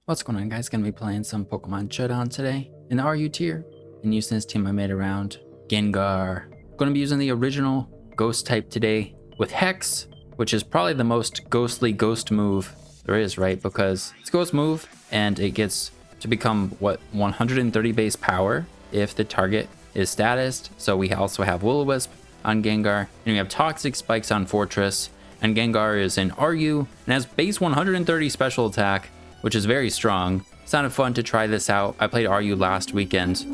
What's going on, guys? Gonna be playing some Pokemon Showdown today in the RU tier. And using this team I made around Gengar. Gonna be using the original Ghost type today with Hex, which is probably the most ghostly ghost move there is, right? Because it's Ghost move and it gets to become 130 base power if the target is statused. So we also have Will-O-Wisp on Gengar, and we have Toxic Spikes on Fortress. And Gengar is in RU and has base 130 special attack, which is very strong. Sounded fun to try this out. I played RU last weekend.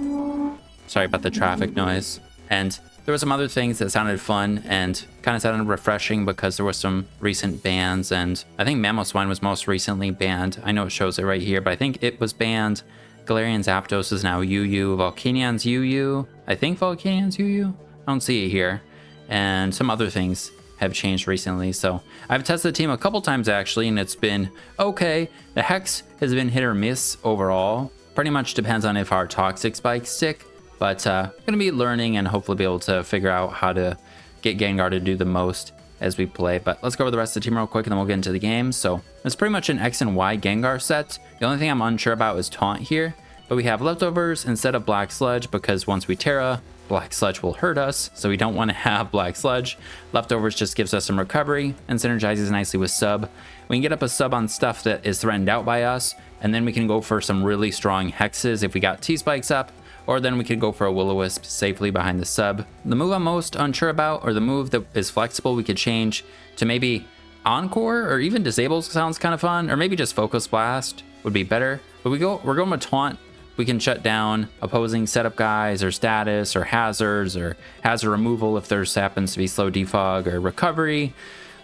Sorry about the traffic noise. And there were some other things that sounded fun and kind of sounded refreshing because there were some recent bans, and I think Mamoswine was most recently banned. I know it shows it right here, but I think it was banned. Galarian Zapdos is now UU. Volcanions UU. I think Volcanions UU. I don't see it here. And some other things have changed recently. So I've tested the team a couple times actually, and it's been okay. The Hex has been hit or miss overall. Pretty much depends on if our Toxic Spikes stick, but gonna be learning and hopefully be able to figure out how to get Gengar to do the most as we play. But let's go over the rest of the team real quick and then we'll get into the game. So it's pretty much an X and Y Gengar set. The only thing I'm unsure about is Taunt here, but we have Leftovers instead of Black Sludge because once we Terra, Black Sludge will hurt us, so we don't want to have Black Sludge. Leftovers just gives us some recovery and synergizes nicely with Sub. We can get up a Sub on stuff that is threatened out by us, and then we can go for some really strong Hexes if we got T-Spikes up, or then we could go for a Will-O-Wisp safely behind the Sub. The move I'm most unsure about, or the move that is flexible, we could change to maybe Encore, or even Disable sounds kind of fun, or maybe just Focus Blast would be better. But we're going with Taunt. We can shut down opposing setup guys or status or hazards or hazard removal if there's happens to be slow defog or recovery.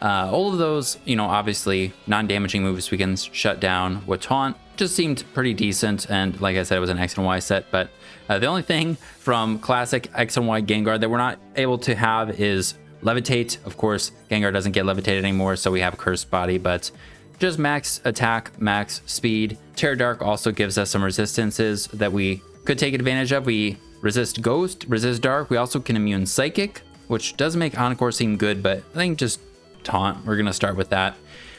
All of those, obviously non-damaging moves we can shut down with Taunt. Just seemed pretty decent, and like I said, it was an X and Y set. But the only thing from classic X and Y Gengar that we're not able to have is Levitate. Of course, Gengar doesn't get levitated anymore, so we have Cursed Body, but just max attack, max speed. Terra Dark also gives us some resistances that we could take advantage of. We resist Ghost, resist Dark. We also can immune Psychic, which does make Encore seem good, but I think just Taunt, we're gonna start with that.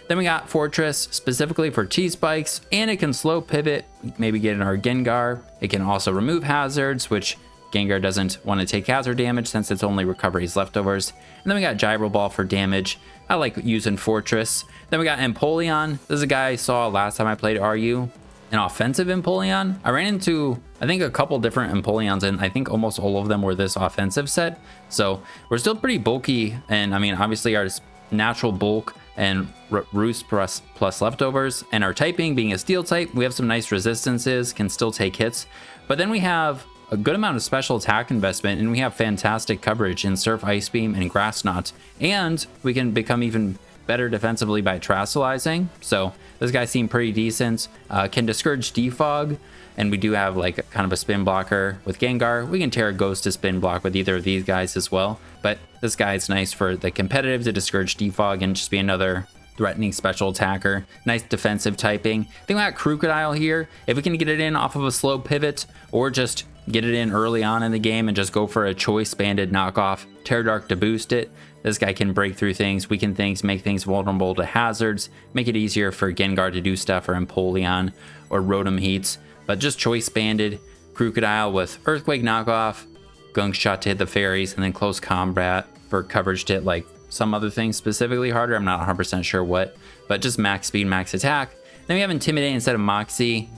Then we got Fortress, specifically for T-Spikes, and it can slow pivot, maybe get in our Gengar. It can also remove hazards, which Gengar doesn't want to take hazard damage since it's only recoveries leftovers. And then we got Gyro Ball for damage. I like using Fortress. Then we got Empoleon. This is a guy I saw last time I played RU. An offensive Empoleon. I ran into, I think, a couple different Empoleons, and I think almost all of them were this offensive set. So we're still pretty bulky, and I mean, obviously our natural bulk and roost plus leftovers, and our typing being a steel type, we have some nice resistances, can still take hits. But then we have a good amount of special attack investment, and we have fantastic coverage in Surf, Ice Beam, and Grass Knot. And we can become even better defensively by Terastallizing. So this guy seemed pretty decent. Can discourage Defog, and we do have like kind of a spin blocker with Gengar. We can Terra Ghost to spin block with either of these guys as well. But this guy is nice for the competitive to discourage Defog and just be another threatening special attacker. Nice defensive typing. I think we got Crocodile here. If we can get it in off of a slow pivot, or just get it in early on in the game and just go for a choice banded knockoff Terra Dark to boost it. This guy can break through things, weaken things, make things vulnerable to hazards, make it easier for Gengar to do stuff, or Empoleon or Rotom Heats. But just choice banded Crocodile with Earthquake knockoff, Gunk Shot to hit the fairies, and then Close Combat for coverage to hit like some other things specifically harder. I'm not 100% sure what, but just max speed, max attack. Then we have Intimidate instead of Moxie,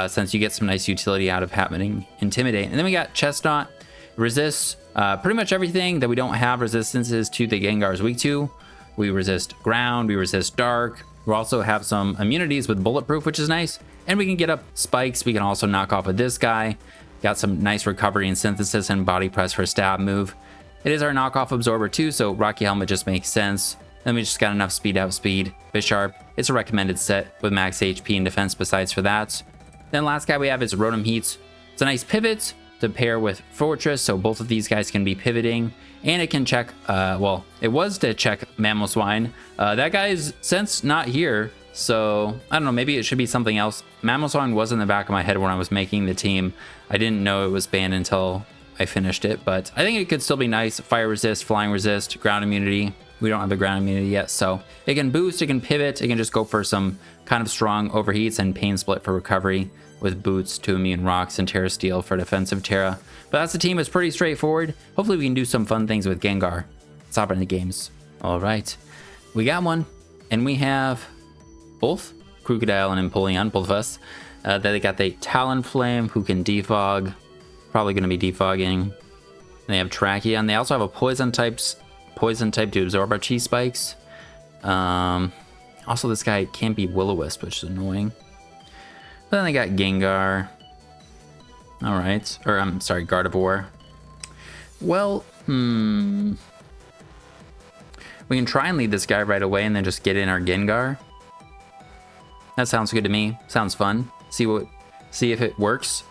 since you get some nice utility out of having Intimidate. And then we got Chestnut, resists pretty much everything that we don't have resistances to the Gengar is weak to. We resist ground, we resist dark. We also have some immunities with bulletproof, which is nice. And we can get up spikes. We can also knock off with this guy. Got some nice recovery and synthesis and body press for a stab move. It is our knockoff absorber too, so Rocky Helmet just makes sense. Then we just got enough speed outspeed Bisharp. It's a recommended set with max HP and defense besides for that. Then last guy we have is Rotom Heats. It's a nice pivot to pair with Fortress, so both of these guys can be pivoting, and it can check, well, it was to check Mamoswine. That guy is since not here, so I don't know, maybe it should be something else. Mamoswine was in the back of my head when I was making the team. I didn't know it was banned until I finished it, but I think it could still be nice. Fire resist, flying resist, ground immunity, we don't have the ground immunity yet, so it can boost, it can pivot, it can just go for some kind of strong overheats and pain split for recovery with boots to immune rocks and Terra Steel for defensive Terra. But that's the team. It's pretty straightforward. Hopefully we can do some fun things with Gengar. Let's hop into the games. All right, we got one, and we have both Crocodile and Empoleon, both of us. Then they got the Talonflame, who can defog, probably going to be defogging. They have Tracheon. They also have a poison type to absorb our Chi Spikes. Also, this guy can't be Will-O-Wisp, which is annoying. But then they got Gengar. All right, or I'm sorry, Gardevoir. Well, we can try and lead this guy right away and then just get in our Gengar. That sounds good to me. Sounds fun. See if it works.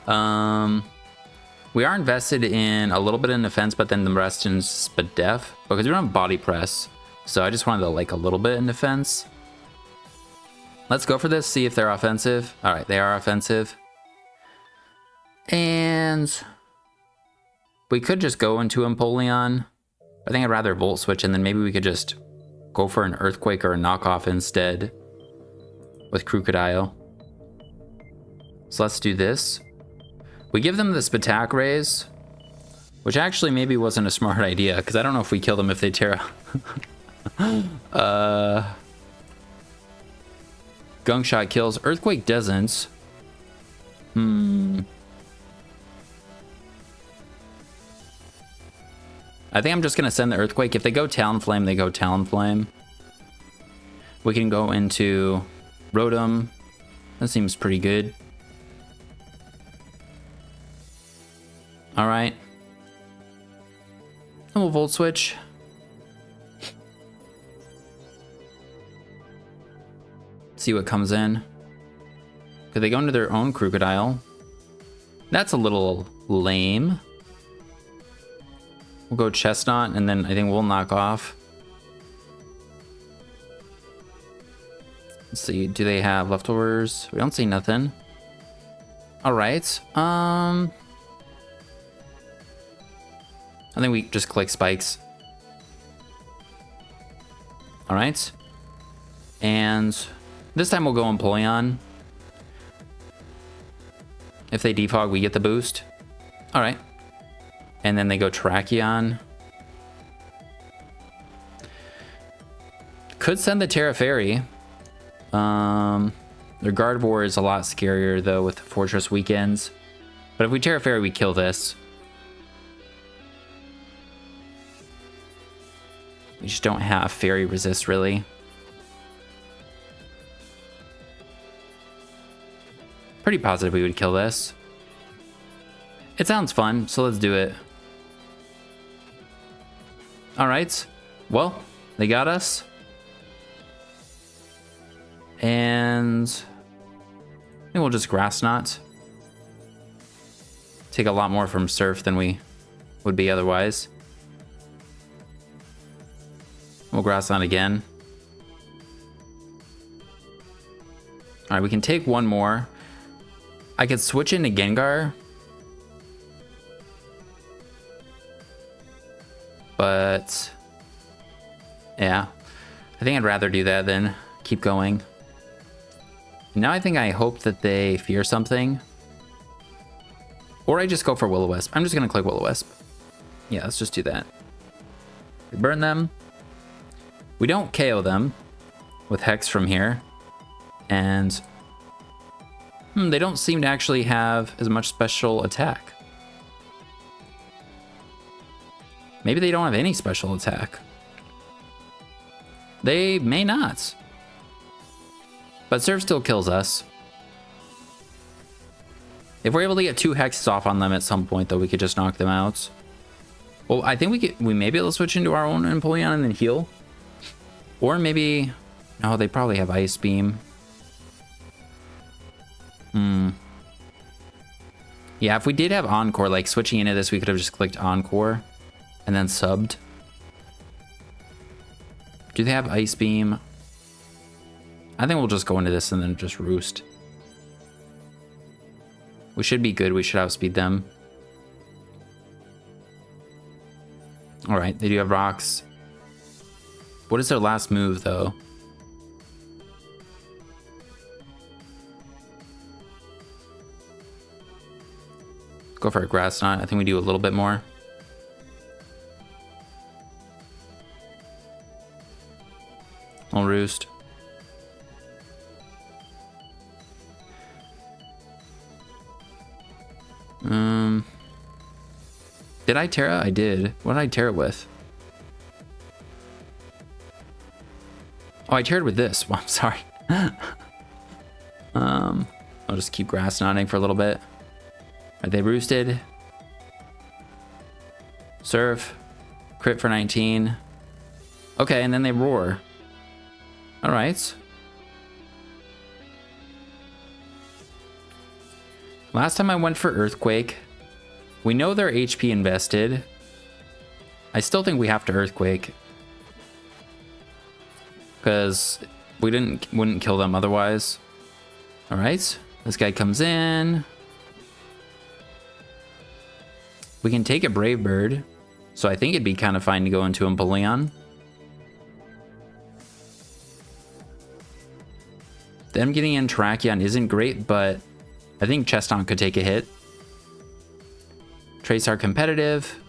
We are invested in a little bit in defense, but then the rest in Spadef because we don't have body press. So I just wanted to like a little bit in defense. Let's go for this, see if they're offensive. All right, they are offensive. And we could just go into Empoleon. I think I'd rather Volt Switch, and then maybe we could just go for an Earthquake or a Knockoff instead with Crocodile. So let's do this. We give them the Spatak Rays, which actually maybe wasn't a smart idea, because I don't know if we kill them if they Terra. Gunk Shot kills. Earthquake doesn't. I think I'm just going to send the Earthquake. If they go Talonflame, they go Talonflame. We can go into Rotom. That seems pretty good. All right. And we'll Volt Switch. See what comes in. Could they go into their own Crocodile? That's a little lame. We'll go Chestnut, and then I think we'll knock off. Let's see, do they have leftovers? We don't see nothing. All right. I think we just click Spikes. All right. And this time we'll go Empoleon. If they defog, we get the boost. All right. And then they go Tracheon. Could send the Terra Fairy. Their Gardevoir is a lot scarier though with Fortress Weekends. But if we Terra Fairy, we kill this. We just don't have Fairy Resist really. Pretty positive we would kill this. It sounds fun, so let's do it. All right. Well, they got us. And I think we'll just Grass Knot. Take a lot more from Surf than we would be otherwise. We'll Grass Knot again. All right, we can take one more. I could switch into Gengar. But yeah, I think I'd rather do that than keep going. Now I think I hope that they fear something. Or I just go for Will-O-Wisp. I'm just going to click Will-O-Wisp. Yeah, let's just do that. We burn them. We don't KO them with Hex from here. And they don't seem to actually have as much special attack. Maybe they don't have any special attack. They may not. But Surf still kills us. If we're able to get 2 hexes off on them at some point, though, we could just knock them out. Well, I think we may be able to switch into our own Empoleon and then heal. Or maybe... No, they probably have Ice Beam. Yeah, if we did have Encore, like switching into this, we could have just clicked Encore and then subbed. Do they have Ice Beam? I think we'll just go into this and then just Roost. We should be good. We should outspeed them. All right, they do have rocks. What is their last move, though? Go for a grass knot. I think we do a little bit more. I'll roost. Did I Terra? I did. What did I Terra with? Oh, I Terra'd with this. Well, I'm sorry. I'll just keep grass knotting for a little bit. Are they roosted? Surf. Crit for 19. Okay, and then they roar. All right. Last time I went for Earthquake. We know they're HP invested. I still think we have to Earthquake. Because we wouldn't kill them otherwise. All right. This guy comes in. We can take a Brave Bird. So I think it'd be kind of fine to go into Empoleon. Them getting in Terrakion isn't great, but I think Cheston could take a hit. Trace are competitive.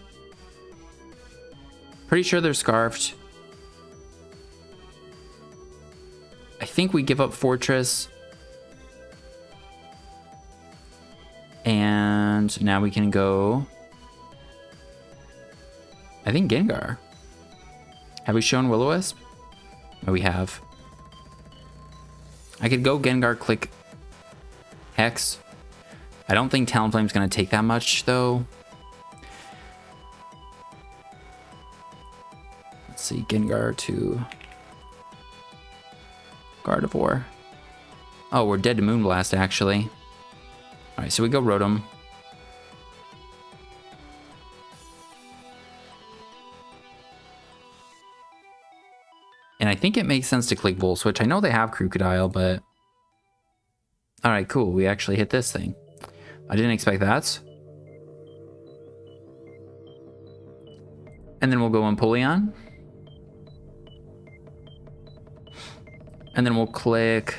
Pretty sure they're Scarfed. I think we give up Fortress. And now we can go... I think Gengar. Have we shown Will-O-Wisp? Oh, we have. I could go Gengar, click Hex. I don't think Talonflame's going to take that much, though. Let's see, Gengar to Gardevoir. Oh, we're dead to Moonblast, actually. All right, so we go Rotom. And I think it makes sense to click Volt Switch. I know they have Crocodile, but... All right, cool. We actually hit this thing. I didn't expect that. And then we'll go Empoleon. And then we'll click...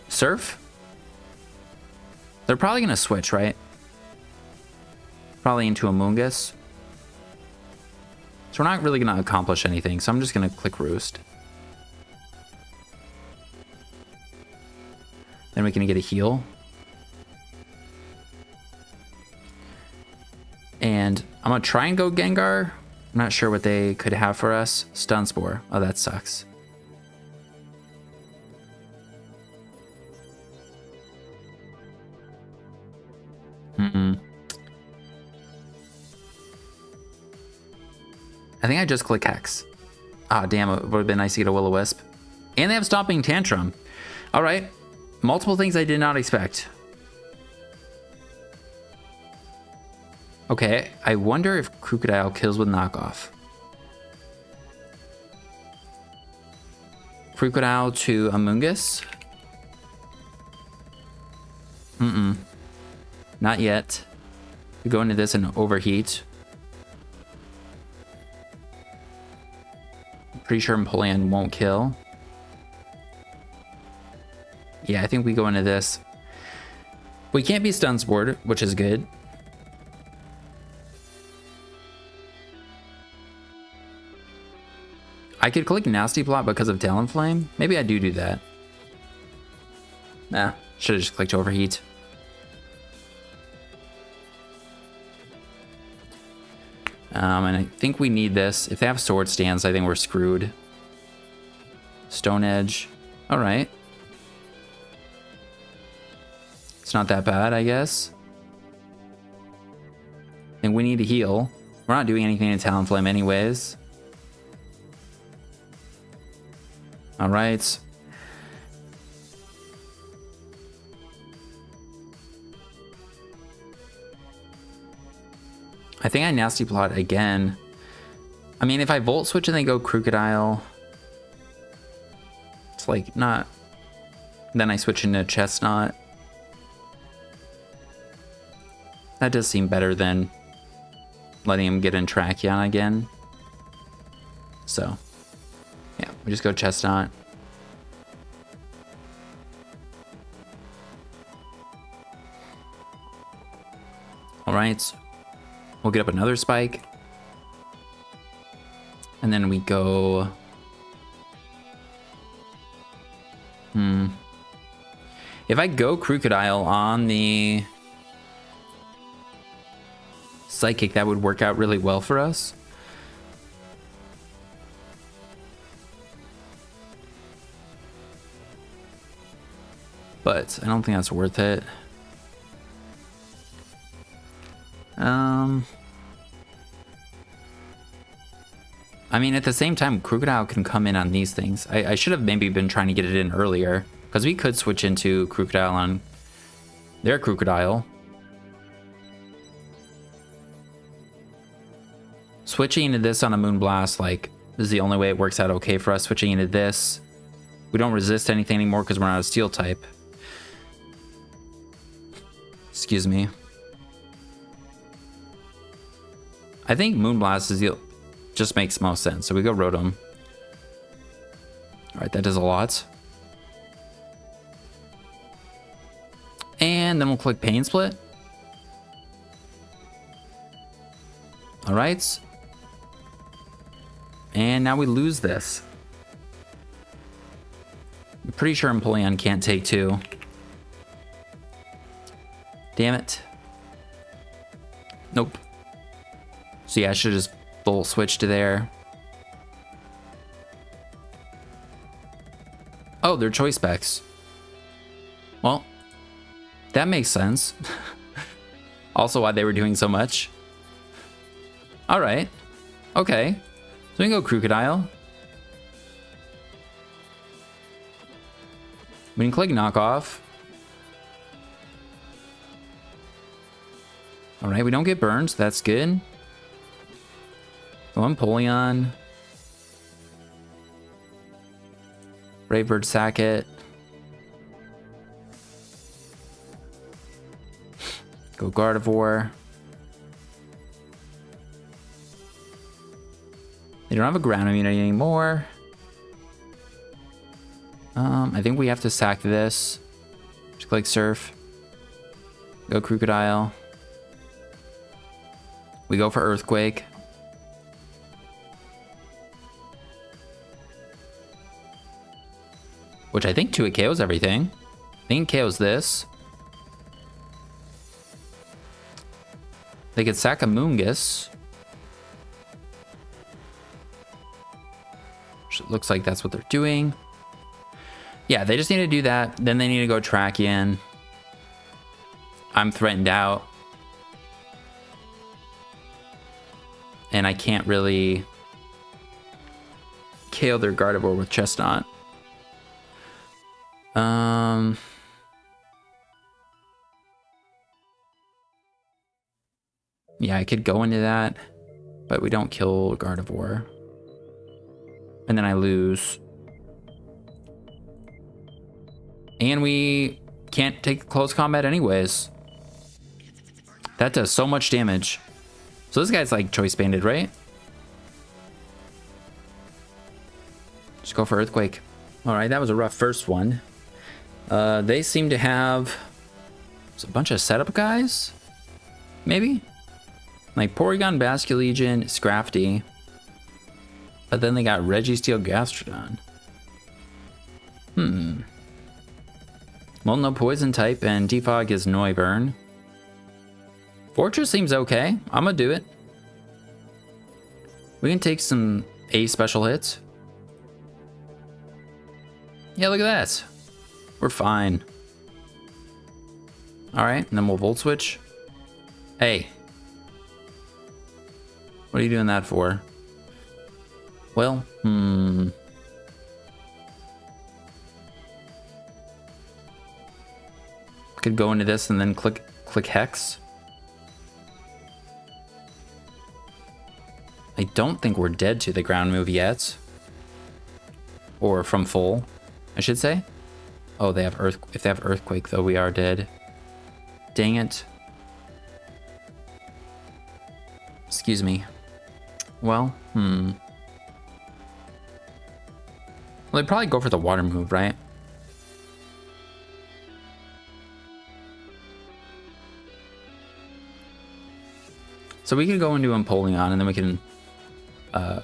Surf? They're probably going to switch, right? Probably into Amoonguss. So we're not really going to accomplish anything, so I'm just going to click Roost. Then we can get a heal. And I'm going to try and go Gengar. I'm not sure what they could have for us. Stun Spore. Oh, that sucks. I think I just click Hex. Ah, damn, it would have been nice to get a Will-O-Wisp. And they have Stomping Tantrum. All right. Multiple things I did not expect. Okay, I wonder if Crocodile kills with Knockoff. Crocodile to Amoonguss. Not yet. We go into this and Overheat. Pretty sure Empoleon won't kill. Yeah, I think we go into this. We can't be Stun Spored, which is good. I could click Nasty Plot because of Talonflame. Maybe I do that. Nah, should have just clicked Overheat. And I think we need this. If they have Sword Stance, I think we're screwed. Stone Edge. All right. It's not that bad, I guess. And we need to heal. We're not doing anything in Talonflame anyways. All right. I think I Nasty Plot again. I mean, if I Volt Switch and they go Crocodile, it's like not... Then I switch into Chestnut. That does seem better than letting him get in Tracheon again. So, yeah, we just go Chestnut. All right, we'll get up another Spike. And then we go... If I go Crocodile on the Psychic, that would work out really well for us. But I don't think that's worth it. I mean, at the same time, Crocodile can come in on these things. I should have maybe been trying to get it in earlier, because we could switch into Crocodile on their Crocodile. Switching into this on a Moonblast, like, is the only way it works out okay for us. Switching into this, we don't resist anything anymore because we're not a Steel type. Excuse me. I think Moonblast is the... just makes most sense. So we go Rotom. All right, that does a lot. And then we'll click Pain Split. All right. And now we lose this. I'm pretty sure Empoleon can't take 2. Damn it. Nope. So yeah, I should just Volt Switch to there. Oh, they're choice specs. Well, that makes sense. Also why they were doing so much. All right. Okay. So we can go Crocodile. We can click Knockoff. All right, we don't get burned, so that's good. Go Empoleon. Brave Bird Sacket. Go Gardevoir. They don't have a ground immunity anymore. I think we have to sack this. Just click Surf. Go Crocodile. We go for Earthquake. Which I think 2 KOs everything. I think it KOs this. They could sack a Moongus. Which looks like that's what they're doing. Yeah, they just need to do that. Then they need to go Tracheon. I'm threatened out. And I can't really KO their Gardevoir with Chestnut. Yeah, I could go into that, but we don't kill Gardevoir. And then I lose. And we can't take close combat anyways. That does so much damage. So this guy's like choice banded, right? Just go for Earthquake. All right, that was a rough first one. They seem to have a bunch of setup guys, maybe? Like Porygon, Basculegion, Scrafty. But then they got Registeel, Gastrodon. Well, no Poison type, and Defog is Noivern. Fortress seems okay. I'm gonna do it. We can take some A special hits. Yeah, look at that. We're fine. All right, and then we'll Volt Switch. Hey. What are you doing that for? Well, Could go into this and then click Hex. I don't think we're dead to the ground move yet. Or from full, I should say. Oh, they have if they have Earthquake though, we are dead. Dang it. Excuse me. Well, Well, they'd probably go for the water move, right? So we could go into Empoleon, and then we can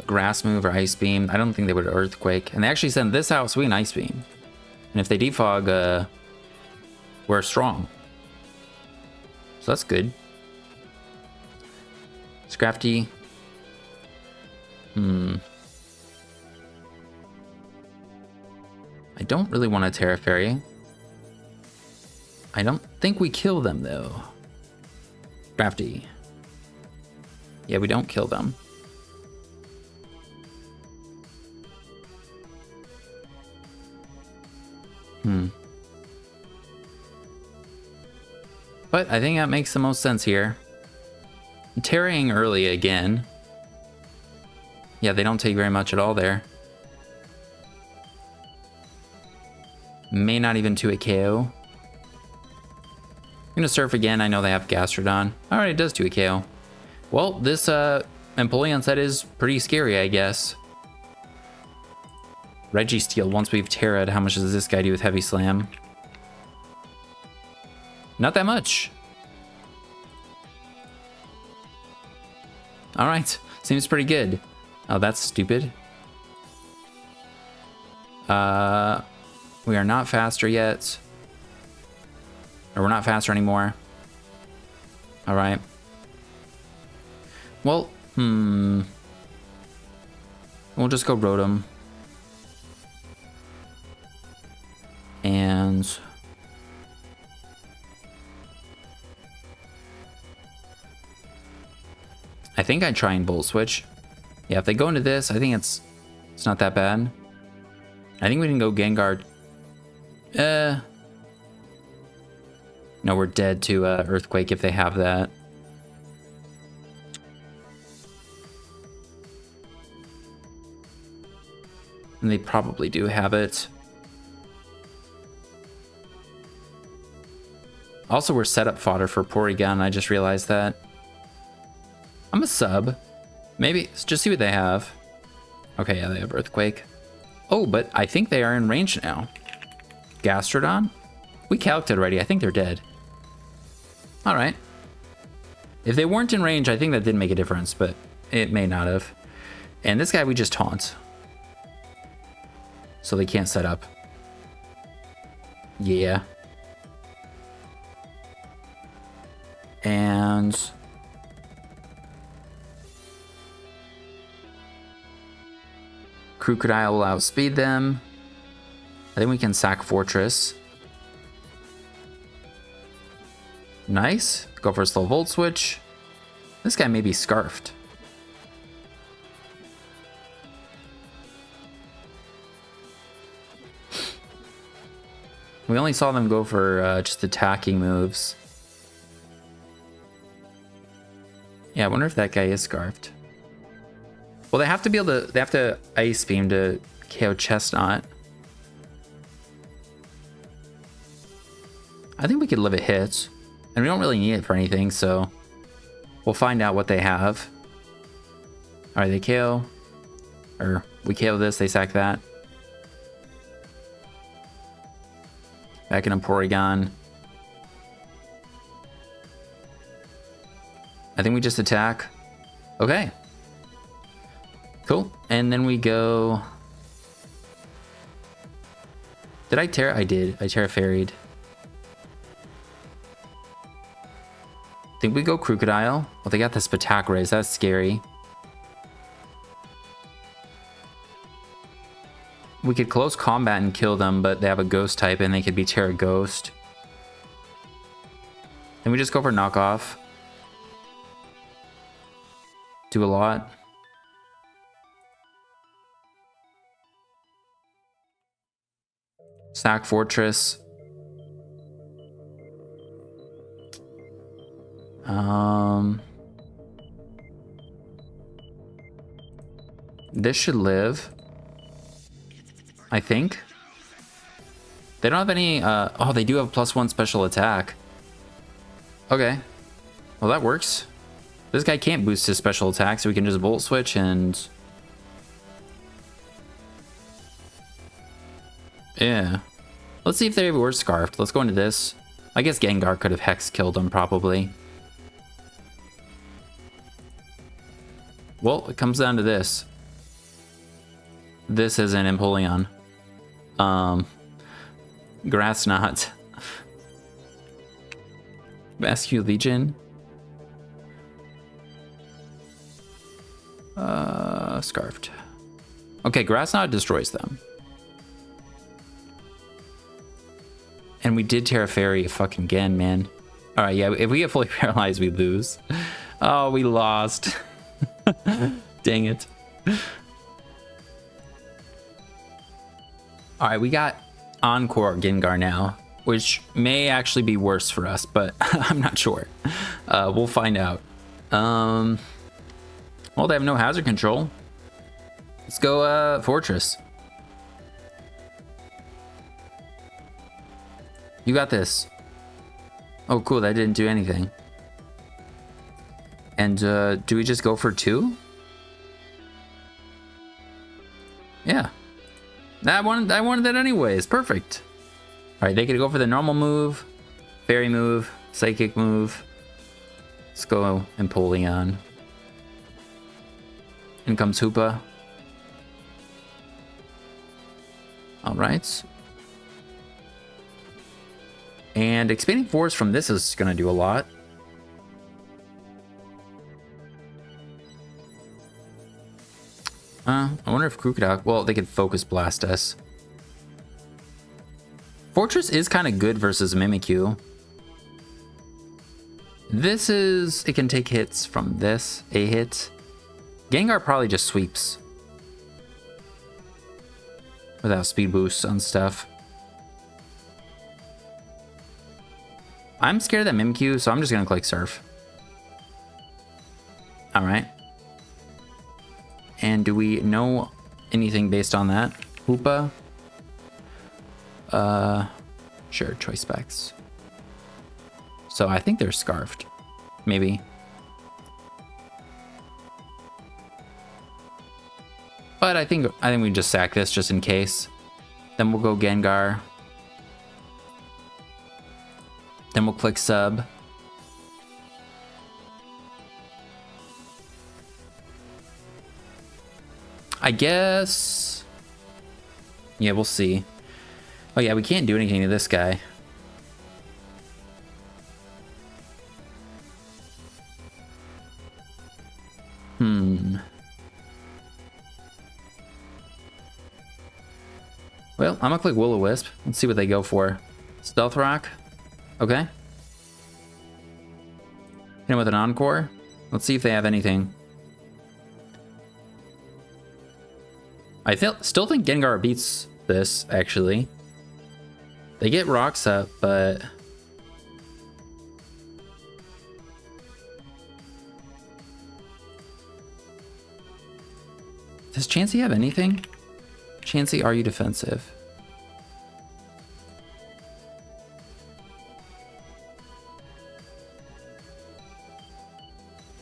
grass move or ice beam. I don't think they would earthquake. And they actually send this out, so we can ice beam. And if they defog, we're strong. So that's good. Scrafty. I don't really want a Terra Fairy. I don't think we kill them though. Scrafty. Yeah, we don't kill them. But I think that makes the most sense here. Terraing early again. Yeah, they don't take very much at all there. May not even to a KO. I'm gonna surf again. I know they have Gastrodon. Alright, it does 2 a KO. Well, this Empoleon set is pretty scary, I guess. Registeel, once we've Terra'd, how much does this guy do with Heavy Slam? Not that much. Alright, seems pretty good. Oh, that's stupid. We are not faster yet. Or we're not faster anymore. Alright. Well, we'll just go Rotom. And I think I'd try and Volt Switch. Yeah, if they go into this, I think it's not that bad. I think we can go Gengar. No, we're dead to Earthquake if they have that. And they probably do have it. Also, we're setup fodder for Porygon. I just realized that. I'm a sub. Maybe just see what they have. Okay, yeah, they have Earthquake. Oh, but I think they are in range now. Gastrodon? We calced it already. I think they're dead. All right. If they weren't in range, I think that did make a difference, but it may not have. And this guy we just taunt. So they can't set up. Yeah. And Crocodile will outspeed them. I think we can sack Fortress. Nice. Go for a slow Volt Switch. This guy may be scarfed. We only saw them go for just attacking moves. Yeah, I wonder if that guy is scarfed. Well, they have to be able to. They have to Ice Beam to KO Chestnut. I think we could live a hit, and we don't really need it for anything, so we'll find out what they have. All right, they KO, or we KO this. They sack that. Back in a Porygon. I think we just attack. Okay. Cool. And then we go... Did I Terra? I did. I Terra Fairied. I think we go Crocodile. Well, they got this attack raise. That's scary. We could close combat and kill them, but they have a Ghost type and they could be Terra Ghost. Then we just go for knockoff. Do a lot. Sack Fortress. This should live. I think. They don't have any, oh, they do have +1 special attack. Okay. Well, that works. This guy can't boost his special attack, so we can just Volt Switch and... yeah. Let's see if they were Scarfed. Let's go into this. I guess Gengar could have Hex killed him, probably. Well, it comes down to this. This is an Empoleon. Grass Knot. Vascular Legion. Scarfed. Okay, Grass Knot destroys them. And we did Terra Fairy fucking again, man. Alright, yeah, if we get fully paralyzed, we lose. Oh, we lost. Dang it. Alright, we got Encore Gengar now, which may actually be worse for us, but I'm not sure. We'll find out. Well, they have no hazard control. Let's go Fortress. You got this. Oh, cool. That didn't do anything. And do we just go for 2? Yeah. I wanted that anyways. Perfect. All right, they could go for the normal move, fairy move, psychic move. Let's go Empoleon. In comes Hoopa. All right. And Expanding Force from this is going to do a lot. I wonder if Crocodile... well, they could Focus Blast us. Fortress is kind of good versus Mimikyu. This is... it can take hits from this. A hit. Gengar probably just sweeps. Without speed boosts on stuff. I'm scared of that Mimikyu, so I'm just going to click Surf. Alright. And do we know anything based on that? Hoopa? Sure, choice specs. So I think they're Scarfed. Maybe. But I think we just sack this just in case. Then we'll go Gengar. Then we'll click Sub. I guess... yeah, we'll see. Oh yeah, we can't do anything to this guy. Well, I'm gonna click Will-O-Wisp. Let's see what they go for. Stealth Rock. Okay. Hit him with an Encore. Let's see if they have anything. I still think Gengar beats this, actually. They get rocks up, but... does Chansey have anything? Chansey, are you defensive?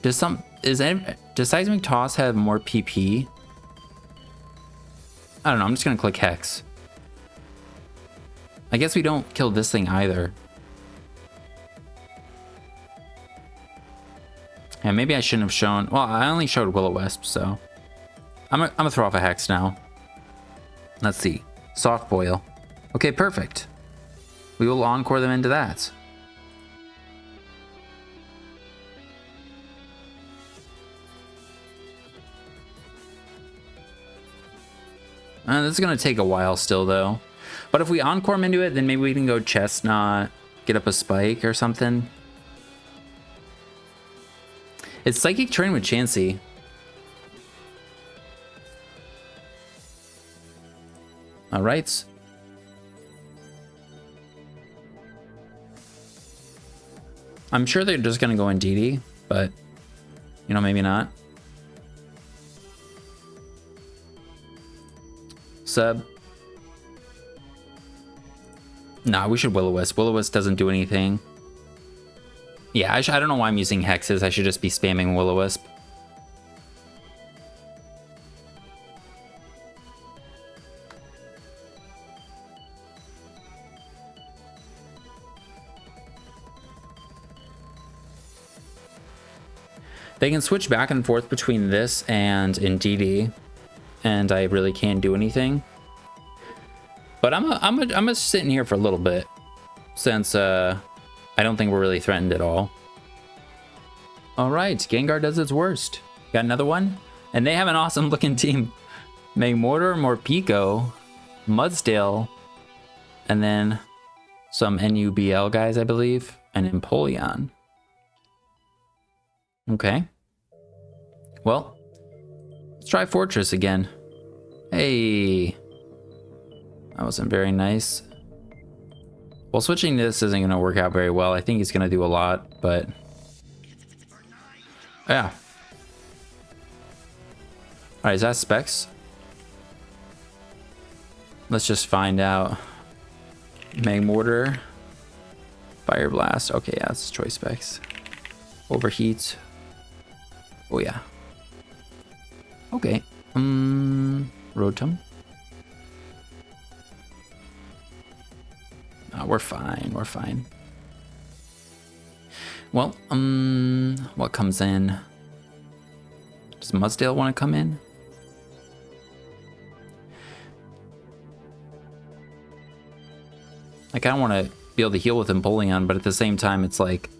Does Seismic Toss have more PP? I don't know, I'm just gonna click Hex. I guess we don't kill this thing either. Yeah, maybe I shouldn't have shown... well, I only showed Will-O-Wisp, so... I'm gonna throw off a Hex now. Let's see. Soft Boil. Okay, perfect. We will Encore them into that. This is going to take a while still, though. But if we Encore him into it, then maybe we can go Chestnut, get up a Spike or something. It's Psychic Terrain with Chansey. Alright. I'm sure they're just going to go in DD, but, you know, maybe not. Sub. Nah, we should Will-O-Wisp. Will-O-Wisp doesn't do anything. Yeah, I don't know why I'm using hexes. I should just be spamming Will-O-Wisp. They can switch back and forth between this and Indeedee, and I really can't do anything. But I'm sitting here for a little bit, since I don't think we're really threatened at all. All right, Gengar does its worst. Got another one, and they have an awesome looking team. Magmortar, Morpeko, Mudsdale, and then some NUBL guys, I believe, and Empoleon. Okay. Well, let's try Fortress again. Hey. That wasn't very nice. Well, switching this isn't going to work out very well. I think he's going to do a lot, but... yeah. Alright, is that Specs? Let's just find out. Magmortar. Fire Blast. Okay, yeah, it's Choice Specs. Overheat. Oh, yeah. Okay. Rotom. Oh, we're fine. We're fine. Well, what comes in? Does Mudsdale want to come in? Like, I don't want to be able to heal with Empoleon, but at the same time, it's like,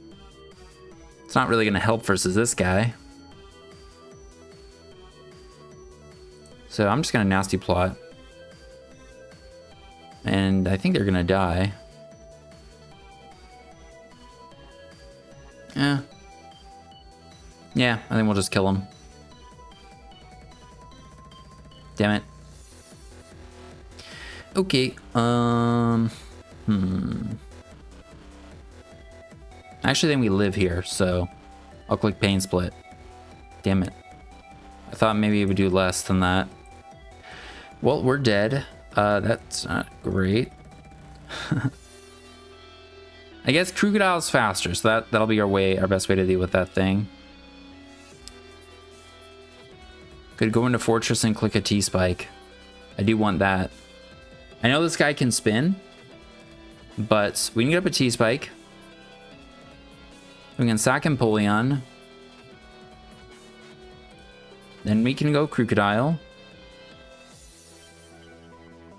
it's not really going to help versus this guy. So I'm just going to Nasty Plot. And I think they're going to die. Yeah, I think we'll just kill him. Damn it. Okay, Actually, then we live here, so I'll click Pain Split. Damn it. I thought maybe it would do less than that. Well, we're dead. That's not great. I guess Crocodile's faster, so that'll be our best way to deal with that thing. Could go into Fortress and click a T-Spike. I do want that. I know this guy can spin, but we can get up a T-Spike. We can sack Empoleon. Then we can go Crocodile.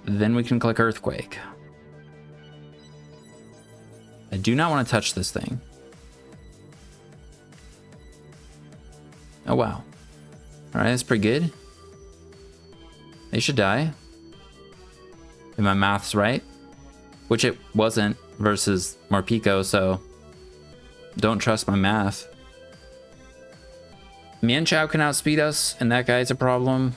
Then we can click Earthquake. I do not want to touch this thing. Oh, wow. All right, that's pretty good. They should die. If my math's right. Which it wasn't versus Morpeko, so don't trust my math. Mienshao can outspeed us, and that guy's a problem.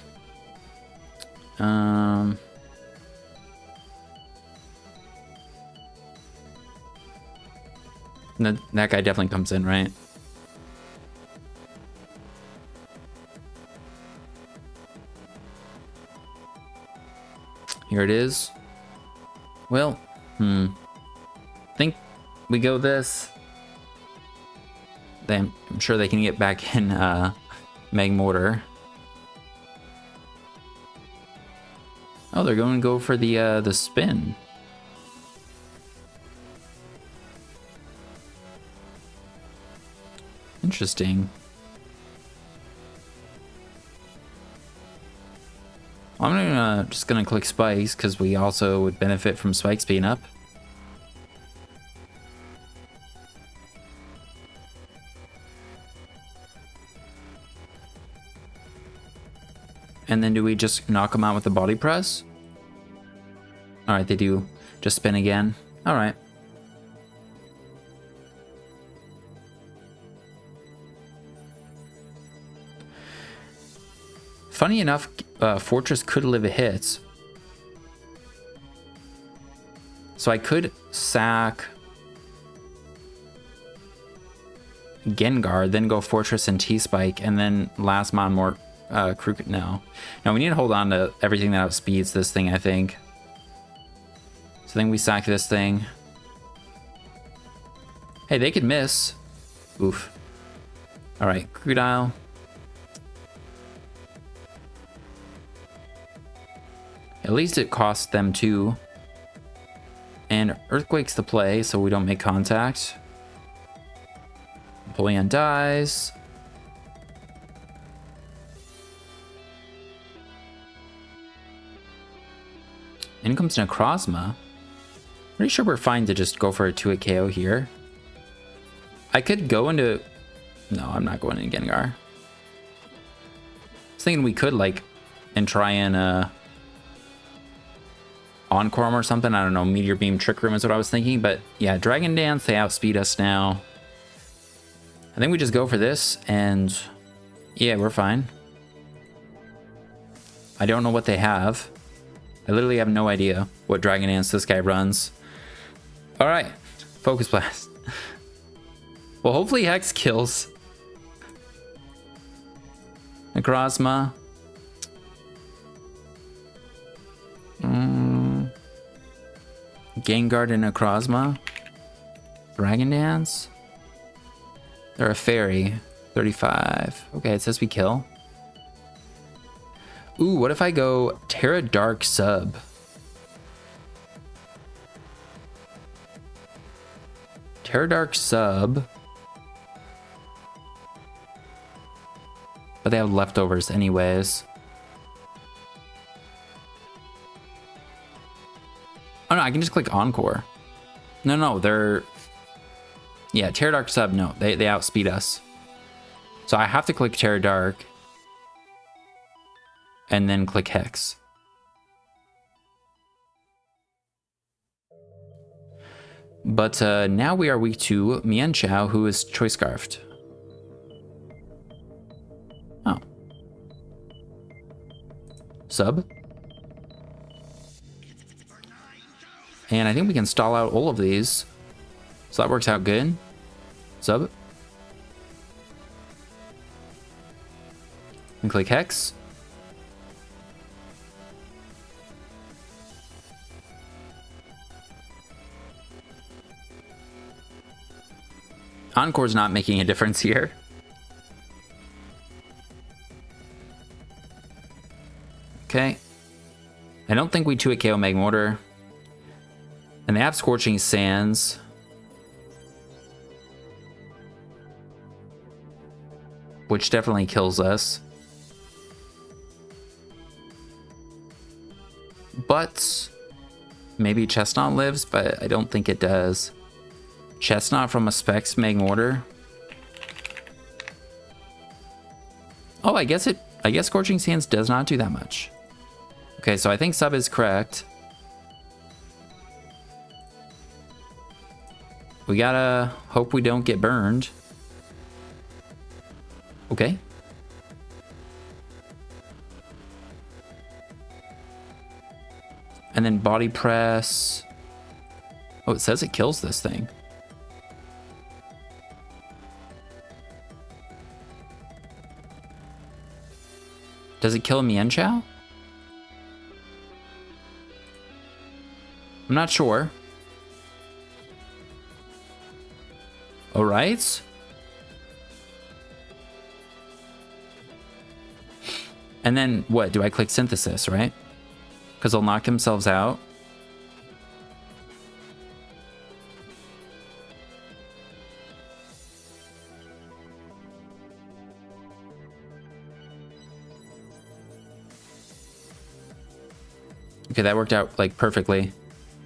That guy definitely comes in, right? Here it is. Well, think we go this. Then I'm sure they can get back in Magmortar. Oh, they're going to go for the spin. Interesting. Well, I'm just gonna click Spikes because we also would benefit from Spikes being up. And then do we just knock them out with the body press? All right, they do just spin again. All right. Funny enough, Fortress could live a hit. So I could sack Gengar, then go Fortress and T-Spike, and then last mon more Crooked. No, we need to hold on to everything that outspeeds this thing, I think. So then we sack this thing. Hey, they could miss. Oof. All right, Crocodile. At least it costs them 2. And Earthquake's the play, so we don't make contact. Napoleon dies. In comes Necrozma. Pretty sure we're fine to just go for a 2-hit KO here. I could go into... No, I'm not going into Gengar. I was thinking we could, like, and try and Encore him or something. I don't know. Meteor Beam, Trick Room is what I was thinking. But yeah, Dragon Dance, they outspeed us now. I think we just go for this, and yeah, we're fine. I don't know what they have. I literally have no idea what Dragon Dance this guy runs. All right, Focus Blast. Well, hopefully Hex kills Necrozma. Gengar and Necrozma. Dragon Dance. They're a fairy. 35. Okay, it says we kill. Ooh, what if I go Terra Dark Sub? Terra Dark Sub. But they have leftovers anyways. Oh no, I can just click Encore. No, they're... Yeah, Terra Dark Sub, no, they outspeed us. So I have to click Terra Dark. And then click Hex. But now we are weak to Mienshao, who is Choice Scarfed. Oh. Sub. And I think we can stall out all of these. So that works out good. Sub. And click Hex. Encore's not making a difference here. Okay. I don't think we 2-hit KO Magmortar. And they have Scorching Sands. Which definitely kills us. But maybe Chestnut lives, but I don't think it does. Chestnut from a Specs Magmortar. Oh, I guess Scorching Sands does not do that much. Okay, so I think Sub is correct. We gotta hope we don't get burned. Okay. And then Body Press. Oh, it says it kills this thing. Does it kill Mienshao? I'm not sure. All right. And then what? Do I click Synthesis, right? Because they'll knock themselves out. Okay, that worked out like perfectly.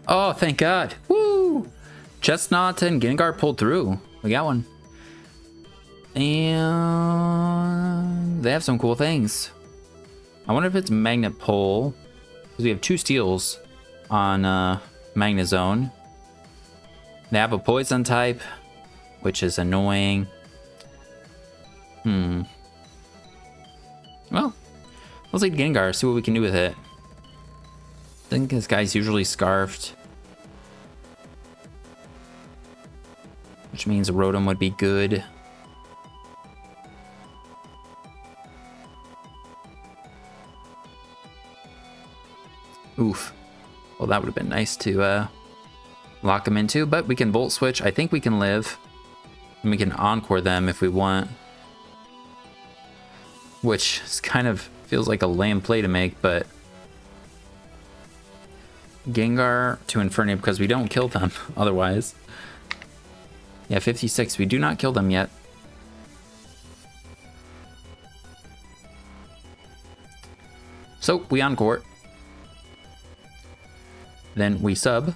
Oh, thank God. Woo! Chestnut and Gengar pulled through. We got one. And they have some cool things. I wonder if it's Magnet Pole. Because we have 2 steals on Magnezone. They have a Poison type, which is annoying. Well, let's lead Gengar, see what we can do with it. I think this guy's usually Scarfed. Which means a Rotom would be good. Oof. Well, that would have been nice to lock him into, but we can Volt Switch. I think we can live. And we can encore them if we want. Which is kind of feels like a lame play to make, but Gengar to Infernape because we don't kill them otherwise. Yeah, 56. We do not kill them yet. So we encore. Then we sub.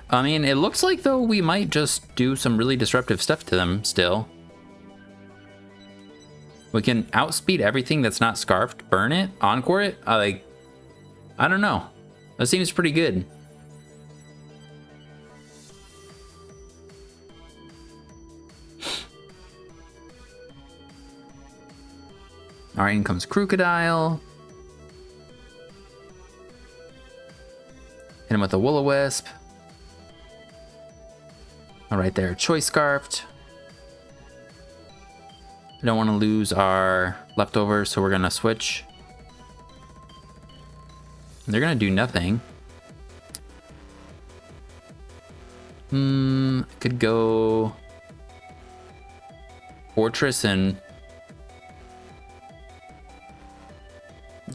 I mean, it looks like though we might just do some really disruptive stuff to them still. We can outspeed everything that's not scarfed, burn it, encore it. I don't know. That seems pretty good. All right, in comes Crocodile. Hit him with a Will-O-Wisp. All right there, Choice Scarfed. We don't want to lose our leftovers, so we're going to switch. They're going to do nothing. Could go Fortress and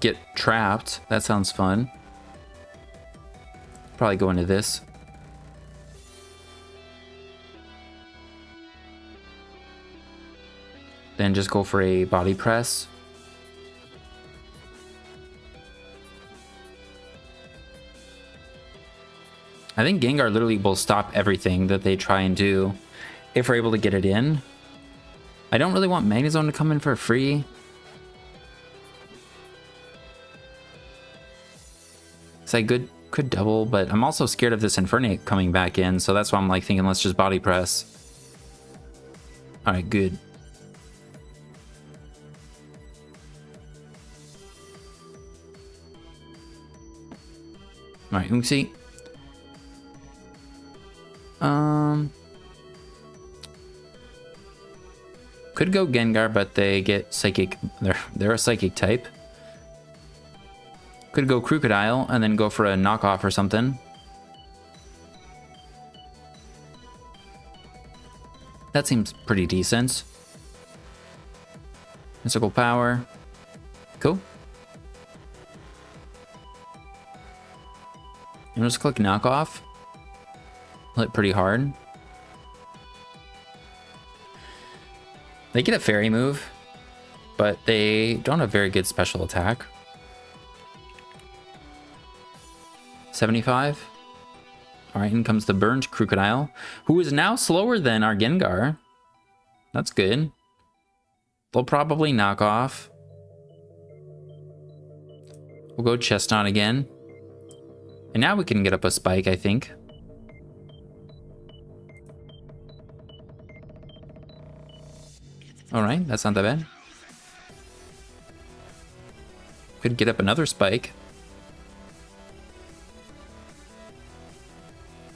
get trapped. That sounds fun. Probably go into this. Then just go for a body press. I think Gengar literally will stop everything that they try and do if we're able to get it in. I don't really want Magnezone to come in for free. So I could double, but I'm also scared of this Infernape coming back in, so that's why I'm like thinking let's just body press. Alright, good. Alright, Unxie. Could go Gengar, but they get Psychic. They're a Psychic type. Could go Crocodile and then go for a knockoff or something. That seems pretty decent. Mystical Power. Cool. I'm just click knockoff. Hit pretty hard. They get a fairy move, but they don't have very good special attack. 75. All right, in comes the burned Crocodile, who is now slower than our Gengar. That's good. They'll probably knock off. We'll go Chestnut again. And now we can get up a Spike, I think. All right, that's not that bad. Could get up another Spike.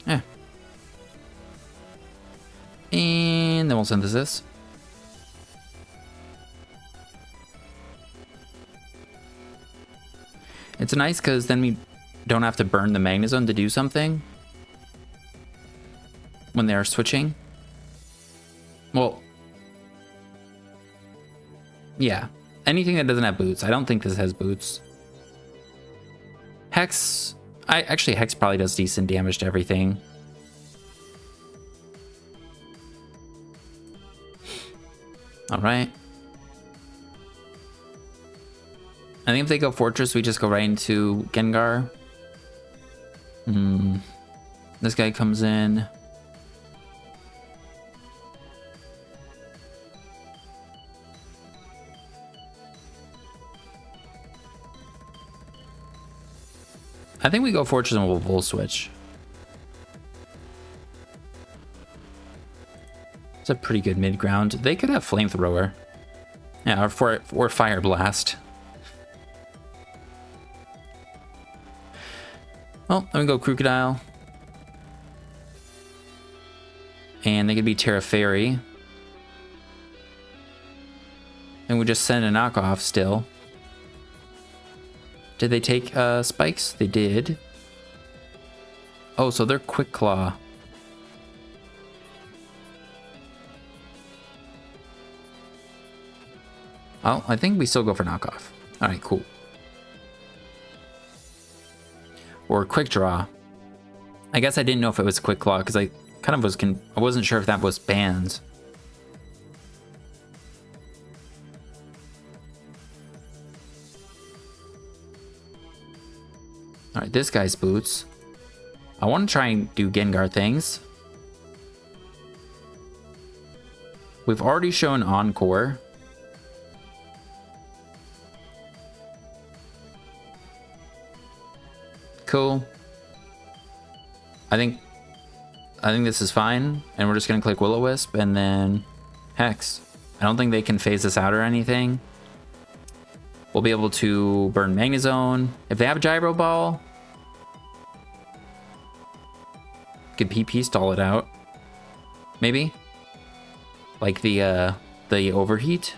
Yeah. And then we'll Synthesis. It's nice because then we don't have to burn the Magnezone to do something when they are switching. Well, yeah, anything that doesn't have boots. I don't think this has boots. Hex, actually Hex probably does decent damage to everything. All right. I think if they go Fortress, we just go right into Gengar. This guy comes in. I think we go Fortress and we'll Full Switch. It's a pretty good mid ground. They could have Flamethrower. Yeah, or Fire Blast. Well, let me go Crocodile. And they could be Terra Fairy. And we just send a knockoff still. Did they take spikes? They did. Oh, so they're Quick Claw. Oh, I think we still go for knockoff. All right, cool. Or quick draw. I guess I didn't know if it was quick claw because I kind of was I wasn't sure if that was banned. All right, this guy's boots. I want to try and do Gengar things. We've already shown Encore. Cool. I think this is fine, and we're just gonna click Will-O-Wisp and then Hex. I don't think they can phase us out or anything. We'll be able to burn Magnezone. If they have a Gyro Ball, could PP stall it out. Maybe? Like the overheat?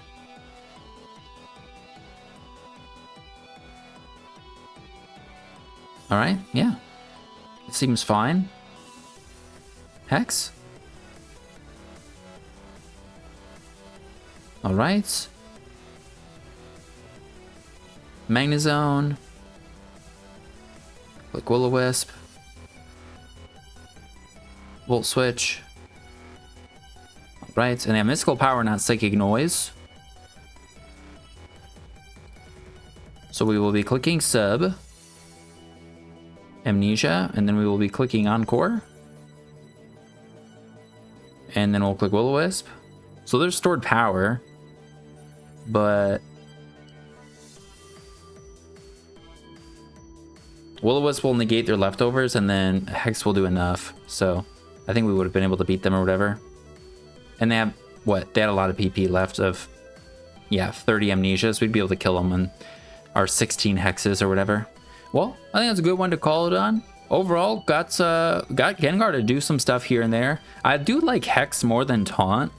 Alright, yeah. It seems fine. Hex? Alright. Magnezone. Click Will-O-Wisp. Volt Switch. Alright, and they have Mystical Power, not Psychic Noise. So we will be clicking Sub. Amnesia, and then we will be clicking Encore. And then we'll click Will-O-Wisp. So there's stored power, but Will-O-Wisp will negate their leftovers, and then Hex will do enough. So I think we would have been able to beat them or whatever. And they have, what? They had a lot of PP left of, yeah, 30 Amnesias. We'd be able to kill them on our 16 Hexes or whatever. Well, I think that's a good one to call it on. Overall, got Gengar to do some stuff here and there. I do like Hex more than Taunt,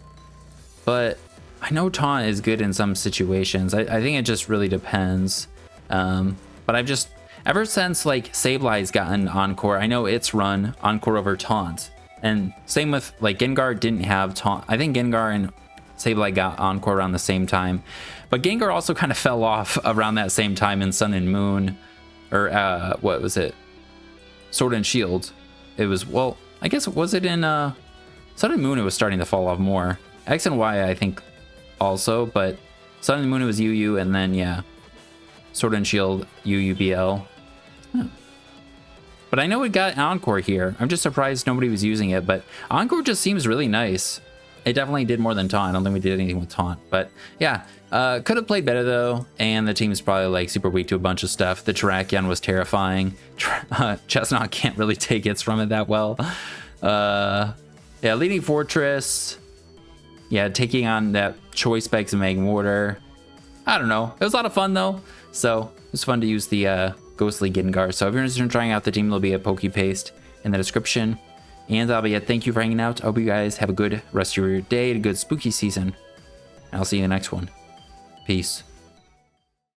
but I know Taunt is good in some situations. I think it just really depends. But I've just, ever since like Sablei's gotten Encore, I know it's run Encore over Taunt. And same with like Gengar didn't have Taunt. I think Gengar and Sableye got Encore around the same time. But Gengar also kind of fell off around that same time in Sun and Moon. Or what was it? Sword and Shield. It was, well, I guess, was it in Sun and Moon? It was starting to fall off more. X and Y, I think, also, but Sun and Moon, it was UU, and then, yeah, Sword and Shield, UUBL. Huh. But I know it got Encore here. I'm just surprised nobody was using it, but Encore just seems really nice. It definitely did more than Taunt. I don't think we did anything with Taunt, but yeah, could have played better though. And the team is probably like super weak to a bunch of stuff. The Terrakion was terrifying. Chestnut can't really take hits from it that well. Yeah, Leading Fortress. Yeah, taking on that Choice Specs and Magmortar. I don't know. It was a lot of fun though. So it was fun to use the Ghostly Gengar. So if you're interested in trying out the team, there'll be a Pokepaste in the description. And that'll be it. Thank you for hanging out. I hope you guys have a good rest of your day, a good spooky season. I'll see you in the next one. Peace.